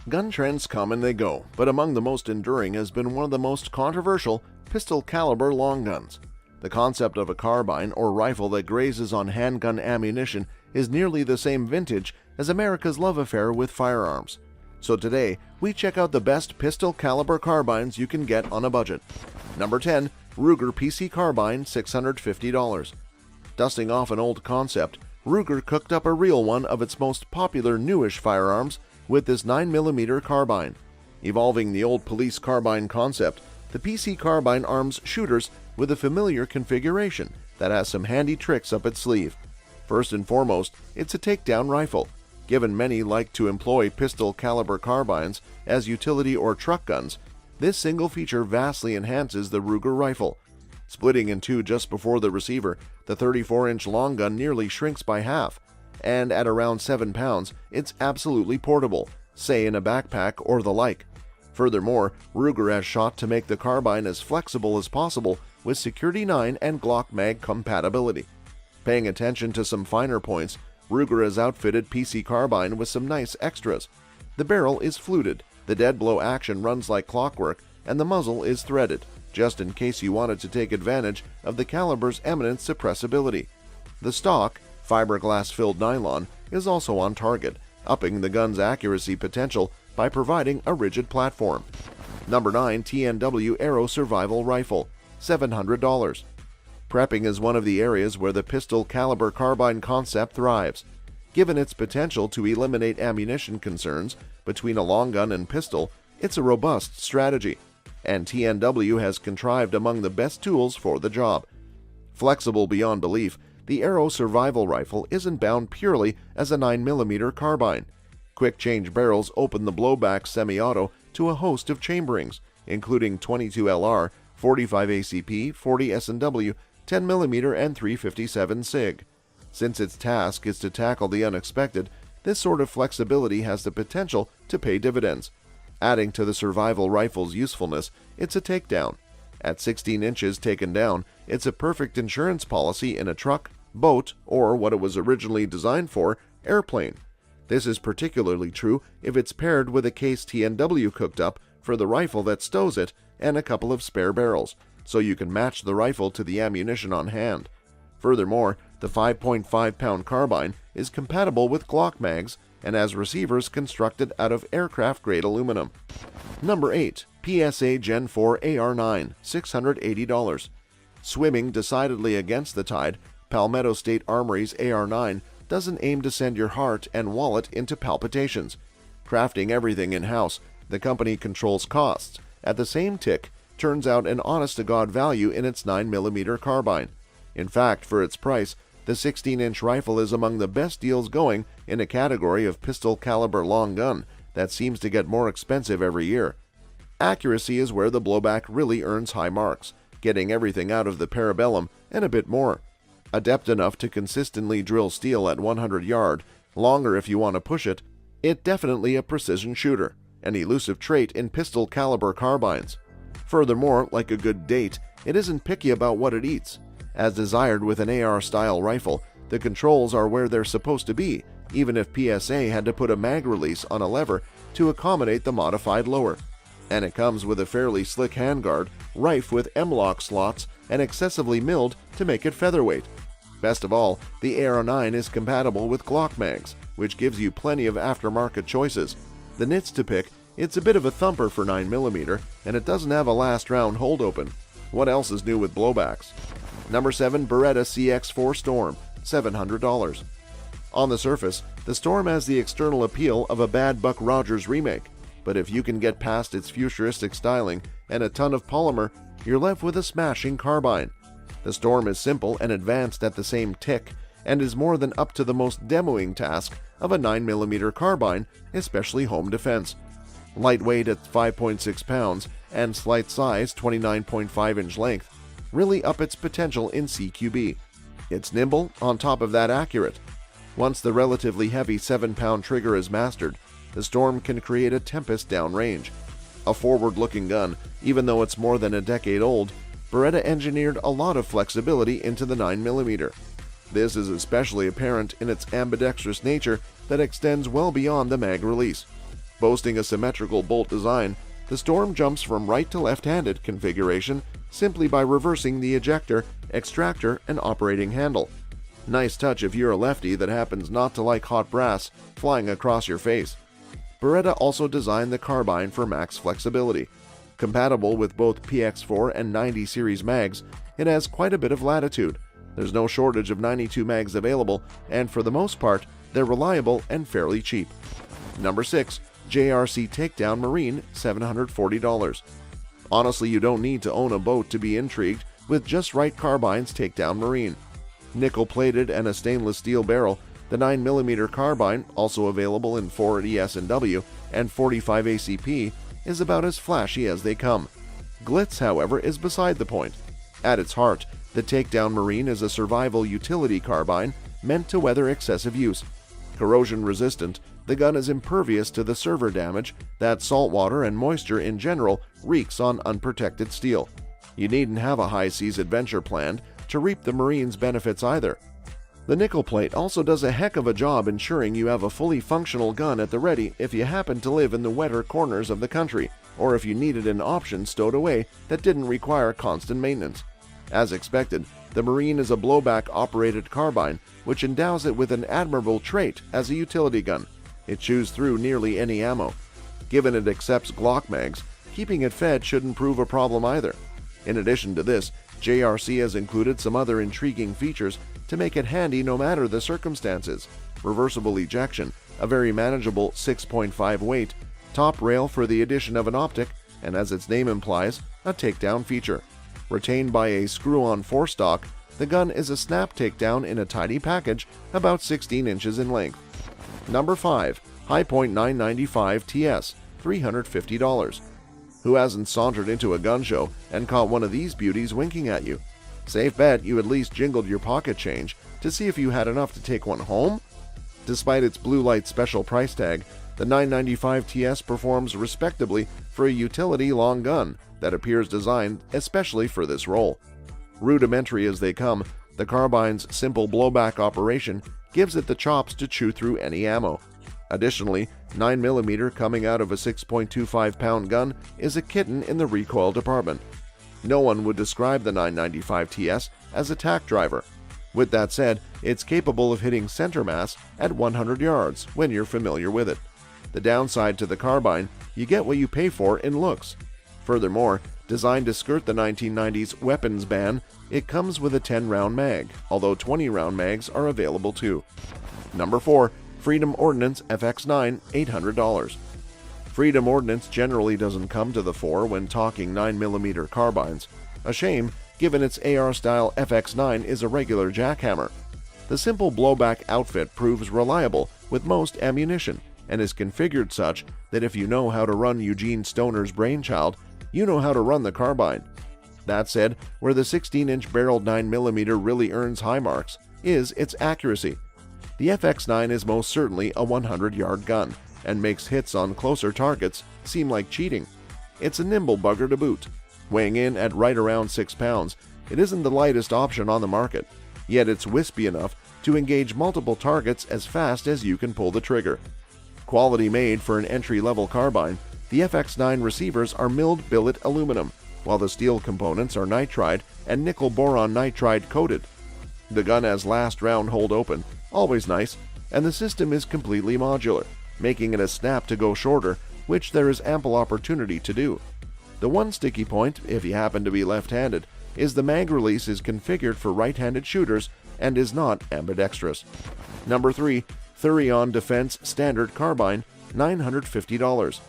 Gun trends come and they go, but among the most enduring has been one of the most controversial pistol caliber long guns. The concept of a carbine or rifle that grazes on handgun ammunition is nearly the same vintage as America's love affair with firearms. So today, we check out the best pistol caliber carbines you can get on a budget. Number 10. Ruger PCCarbine, $650. Dusting off an old concept, Ruger cooked up a real one of its most popular newish firearms with this 9mm carbine. Evolving the old police carbine concept, the PCCarbine arms shooters with a familiar configuration that has some handy tricks up its sleeve. First and foremost, it's a takedown rifle. Given many like to employ pistol caliber carbines as utility or truck guns, this single feature vastly enhances the Ruger rifle. Splitting in two just before the receiver, the 34-inch long gun nearly shrinks by half, and at around 7 pounds, it's absolutely portable, say in a backpack or the like. Furthermore, Ruger has shot to make the carbine as flexible as possible with Security 9 and Glock mag compatibility. Paying attention to some finer points, Ruger has outfitted PCCarbine with some nice extras. The barrel is fluted, the dead blow action runs like clockwork, and the muzzle is threaded, just in case you wanted to take advantage of the caliber's eminent suppressibility. The stock, fiberglass-filled nylon, is also on target, upping the gun's accuracy potential by providing a rigid platform. Number 9. TNW Aero Survival Rifle, $700. Prepping is one of the areas where the pistol caliber carbine concept thrives. Given its potential to eliminate ammunition concerns between a long gun and pistol, it's a robust strategy, and TNW has contrived among the best tools for the job. Flexible beyond belief, the Aero Survival Rifle isn't bound purely as a 9mm carbine. Quick change barrels open the blowback semi-auto to a host of chamberings, including 22 LR, 45 ACP, 40 S&W, 10mm and 357 SIG. Since its task is to tackle the unexpected, this sort of flexibility has the potential to pay dividends. Adding to the survival rifle's usefulness, it's a takedown. At 16 inches taken down, it's a perfect insurance policy in a truck, boat, or what it was originally designed for, airplane. This is particularly true if it's paired with a case TNW cooked up for the rifle that stows it and a couple of spare barrels, so you can match the rifle to the ammunition on hand. Furthermore, the 5.5-pound carbine is compatible with Glock mags and has receivers constructed out of aircraft-grade aluminum. Number 8. PSA Gen 4 AR9, $680. Swimming decidedly against the tide, Palmetto State Armory's AR9 doesn't aim to send your heart and wallet into palpitations. Crafting everything in-house, the company controls costs. At the same tick, turns out an honest-to-God value in its 9mm carbine. In fact, for its price, the 16-inch rifle is among the best deals going in a category of pistol caliber long gun that seems to get more expensive every year. Accuracy is where the blowback really earns high marks, getting everything out of the Parabellum and a bit more. Adept enough to consistently drill steel at 100 yard, longer if you want to push it, it's definitely a precision shooter, an elusive trait in pistol caliber carbines. Furthermore, like a good date, it isn't picky about what it eats. As desired with an AR-style rifle, the controls are where they're supposed to be, even if PSA had to put a mag release on a lever to accommodate the modified lower. And it comes with a fairly slick handguard, rife with M-lock slots and excessively milled to make it featherweight. Best of all, the AR9 is compatible with Glock mags, which gives you plenty of aftermarket choices. The nits to pick, it's a bit of a thumper for 9mm, and it doesn't have a last round hold open. What else is new with blowbacks? Number 7. Beretta CX4 Storm, $700. On the surface, the Storm has the external appeal of a bad Buck Rogers remake, but if you can get past its futuristic styling and a ton of polymer, you're left with a smashing carbine. The Storm is simple and advanced at the same tick, and is more than up to the most demoing task of a 9mm carbine, especially home defense. Lightweight at 5.6 pounds and slight size 29.5-inch length really up its potential in CQB. It's nimble, on top of that accurate. Once the relatively heavy 7-pound trigger is mastered, the Storm can create a tempest downrange. A forward-looking gun, even though it's more than a decade old, Beretta engineered a lot of flexibility into the 9mm. This is especially apparent in its ambidextrous nature that extends well beyond the mag release. Boasting a symmetrical bolt design, the Storm jumps from right to left-handed configuration simply by reversing the ejector, extractor, and operating handle. Nice touch if you're a lefty that happens not to like hot brass flying across your face. Beretta also designed the carbine for max flexibility. Compatible with both PX4 and 90 series mags, it has quite a bit of latitude. There's no shortage of 92 mags available, and for the most part, they're reliable and fairly cheap. Number 6. JRC Takedown Marine, $740. Honestly, you don't need to own a boat to be intrigued with just right carbines Takedown Marine. Nickel-plated and a stainless steel barrel, the 9mm carbine, also available in 4 ES&W and 45 ACP, is about as flashy as they come. Glitz, however, is beside the point. At its heart, the Takedown Marine is a survival utility carbine meant to weather excessive use. Corrosion-resistant, the gun is impervious to the server damage that saltwater and moisture in general wreaks on unprotected steel. You needn't have a high seas adventure planned to reap the Marine's benefits either. The nickel plate also does a heck of a job ensuring you have a fully functional gun at the ready if you happen to live in the wetter corners of the country, or if you needed an option stowed away that didn't require constant maintenance. As expected, the Marine is a blowback-operated carbine, which endows it with an admirable trait as a utility gun. It chews through nearly any ammo. Given it accepts Glock mags, keeping it fed shouldn't prove a problem either. In addition to this, JRC has included some other intriguing features to make it handy no matter the circumstances. Reversible ejection, a very manageable 6.5 weight, top rail for the addition of an optic, and as its name implies, a takedown feature. Retained by a screw-on forestock, the gun is a snap takedown in a tidy package about 16 inches in length. Number 5. HiPoint 995 TS, $350. Who hasn't sauntered into a gun show and caught one of these beauties winking at you? Safe bet you at least jingled your pocket change to see if you had enough to take one home? Despite its blue light special price tag, the 995 TS performs respectably for a utility long gun that appears designed especially for this role. Rudimentary as they come, the carbine's simple blowback operation gives it the chops to chew through any ammo. Additionally, 9mm coming out of a 6.25-pound gun is a kitten in the recoil department. No one would describe the 995 TS as a tack driver. With that said, it's capable of hitting center mass at 100 yards when you're familiar with it. The downside to the carbine, you get what you pay for in looks. Furthermore, designed to skirt the 1990s weapons ban, it comes with a 10-round mag, although 20-round mags are available too. Number 4. Freedom Ordnance FX9, $800. Freedom Ordnance generally doesn't come to the fore when talking 9mm carbines. A shame, given its AR-style FX9 is a regular jackhammer. The simple blowback outfit proves reliable with most ammunition and is configured such that if you know how to run Eugene Stoner's brainchild, you know how to run the carbine. That said, where the 16-inch barreled 9mm really earns high marks is its accuracy. The FX9 is most certainly a 100-yard gun and makes hits on closer targets seem like cheating. It's a nimble bugger to boot. Weighing in at right around 6 pounds, it isn't the lightest option on the market, yet it's wispy enough to engage multiple targets as fast as you can pull the trigger. Quality made for an entry-level carbine, the FX9 receivers are milled billet aluminum, while the steel components are nitride and nickel boron nitride coated. The gun has last round hold open, always nice, and the system is completely modular, making it a snap to go shorter, which there is ample opportunity to do. The one sticky point, if you happen to be left-handed, is the mag release is configured for right-handed shooters and is not ambidextrous. Number 3. Therion Defense Standard Carbine, $950.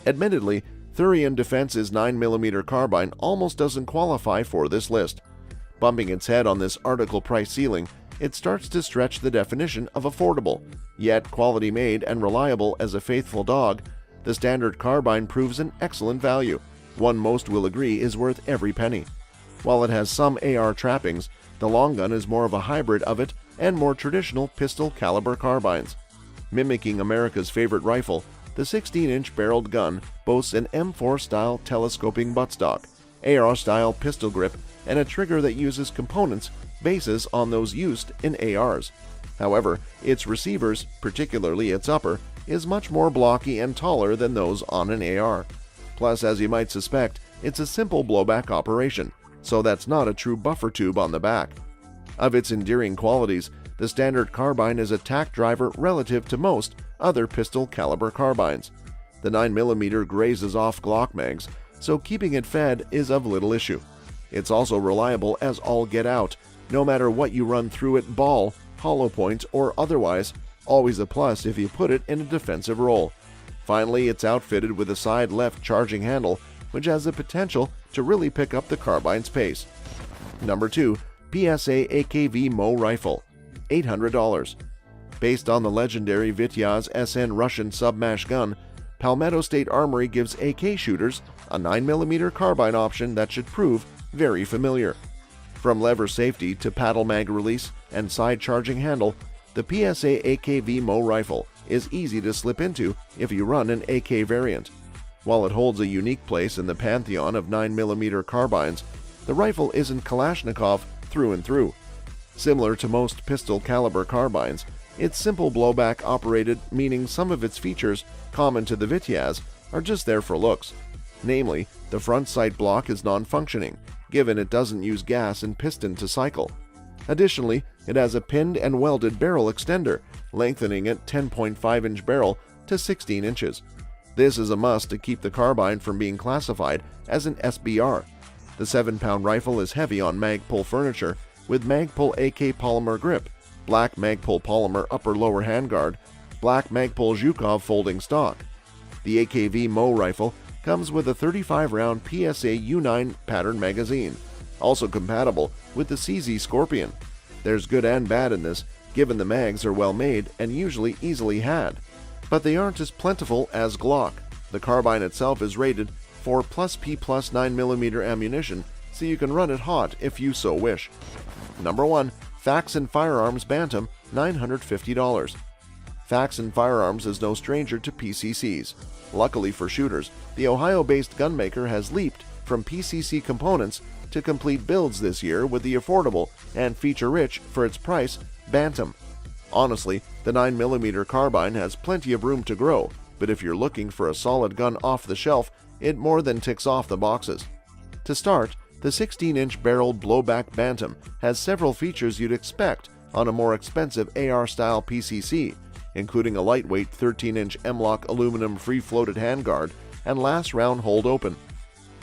Admittedly, Therion Defense's 9mm carbine almost doesn't qualify for this list. Bumping its head on this article price ceiling, it starts to stretch the definition of affordable, yet quality made and reliable as a faithful dog. The standard carbine proves an excellent value, one most will agree is worth every penny. While it has some AR trappings, the long gun is more of a hybrid of it and more traditional pistol caliber carbines. Mimicking America's favorite rifle, the 16-inch barreled gun boasts an M4-style telescoping buttstock, AR-style pistol grip, and a trigger that uses components bases on those used in ARs. However, its receivers, particularly its upper, is much more blocky and taller than those on an AR. Plus, as you might suspect, it's a simple blowback operation, so that's not a true buffer tube on the back. Of its endearing qualities, the standard carbine is a tack driver relative to most other pistol caliber carbines. The 9mm grazes off Glock mags, so keeping it fed is of little issue. It's also reliable as all get out, no matter what you run through it, ball, hollow point, or otherwise, always a plus if you put it in a defensive role. Finally, it's outfitted with a side left charging handle, which has the potential to really pick up the carbine's pace. Number 2. PSA AKV Mo Rifle, $800. Based on the legendary Vityaz SN Russian submash gun, Palmetto State Armory gives AK shooters a 9mm carbine option that should prove very familiar. From lever safety to paddle mag release and side charging handle, the PSA AKV Mo rifle is easy to slip into if you run an AK variant. While it holds a unique place in the pantheon of 9mm carbines, the rifle isn't Kalashnikov through and through. Similar to most pistol caliber carbines, it's simple blowback operated, meaning some of its features common to the Vityaz are just there for looks. Namely, the front sight block is non-functioning, given it doesn't use gas and piston to cycle. Additionally, it has a pinned and welded barrel extender, lengthening its 10.5-inch barrel to 16 inches. This is a must to keep the carbine from being classified as an SBR. The 7-pound rifle is heavy on Magpul furniture, with Magpul AK polymer grip, black Magpul polymer upper-lower handguard, black Magpul Zhukov folding stock. The AKV Mo rifle comes with a 35-round PSA U9 pattern magazine, also compatible with the CZ Scorpion. There's good and bad in this, given the mags are well made and usually easily had. But they aren't as plentiful as Glock. The carbine itself is rated for +P+ 9mm ammunition, so you can run it hot if you so wish. Number 1. Fax & Firearms Bantam, $950. Fax & Firearms is no stranger to PCCs. Luckily for shooters, the Ohio-based gunmaker has leaped from PCC components to complete builds this year with the affordable and feature-rich, for its price, Bantam. Honestly, the 9mm carbine has plenty of room to grow, but if you're looking for a solid gun off the shelf, it more than ticks off the boxes. To start, the 16-inch barreled blowback Bantam has several features you'd expect on a more expensive AR-style PCC, including a lightweight 13-inch M-LOK aluminum free-floated handguard and last round hold open.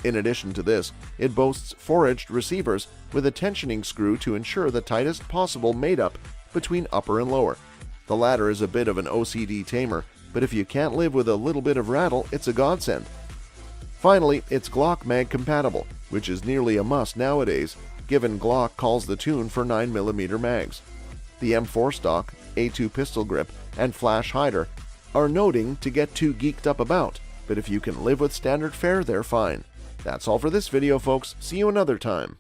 In addition to this, it boasts 4-edged receivers with a tensioning screw to ensure the tightest possible made-up between upper and lower. The latter is a bit of an OCD tamer, but if you can't live with a little bit of rattle, it's a godsend. Finally, it's Glock mag compatible, which is nearly a must nowadays, given Glock calls the tune for 9mm mags. The M4 stock, A2 pistol grip, and flash hider are noting to get too geeked up about, but if you can live with standard fare, they're fine. That's all for this video, folks. See you another time.